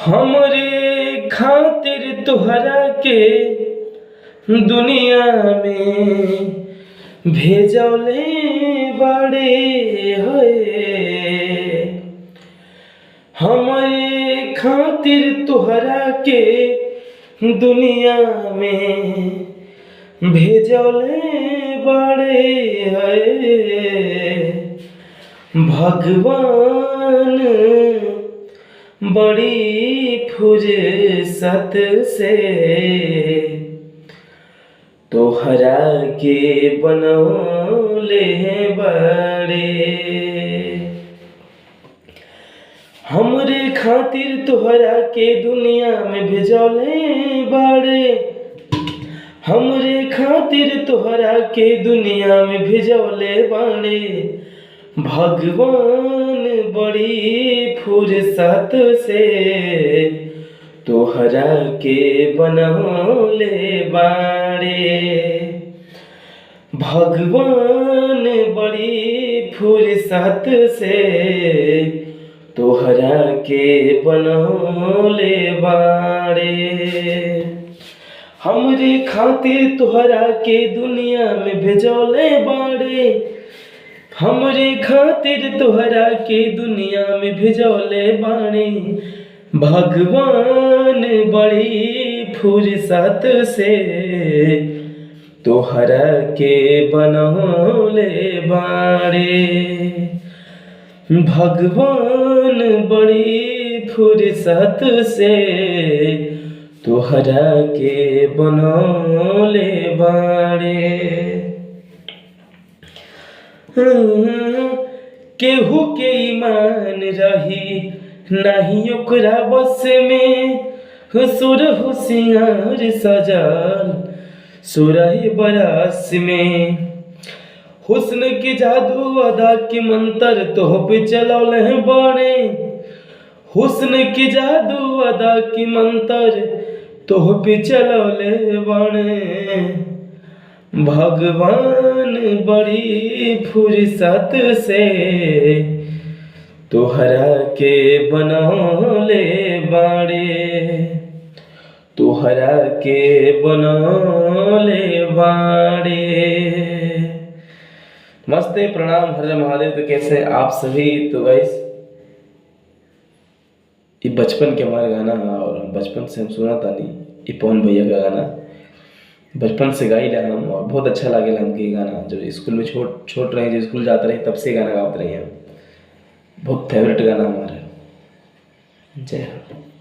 हमरे खातिर तोहरा के दुनिया में भेजले बड़े है। हमरे खातिर तोहरा के दुनिया में भेजले बड़े है। भगवान बड़ी फुर्सत से तोहरा के बनौले बड़े। हमरे खातिर तोहरा के दुनिया में भेजले बड़े। हमरे खातिर तोहरा के दुनिया में भेजले बड़े। भगवान बड़ी फुर्सत से तोहरा के बनौले बाड़े। भगवान बड़ी फुर्सत से तोहरा के बनौले बाड़े। हमरे खातिर तोहरा के दुनिया में भेजले बाड़े। हमरे खातिर तोहरा के दुनिया में भेजले बाड़े। भगवान बड़ी फुर्सत से तोहरा के बनौले बाड़े। भगवान बड़ी फुर्सत से तोहरा के बनौले बाड़े। केहू के ईमान रही नहीं ओकरा बस में। सुरह सिंगार सजल 16 बरस में। हुस्न के जादू अदा के मंत्र तोह पे चलौले बड़े। हुस्न के जादू अदा के मंत्र तोह पे चलौले बड़े। भगवान बड़ी फुर्सत से तोहरा के बनौले बाड़े। तोहरा के बनौले बाड़े। नमस्ते, प्रणाम, हर महादेव। तो कैसे आप सभी? तो गाइस ये बचपन के हमारे गाना है और बचपन से हम सुना था नहीं। ये पवन भैया का गाना बचपन से गाई ला हम और बहुत अच्छा लगे हमके गाना। जो स्कूल में छोट रहे, जो स्कूल जाते रहे तब से गाना गाते रहे हम। बहुत फेवरेट गाना हमारा। जय हो।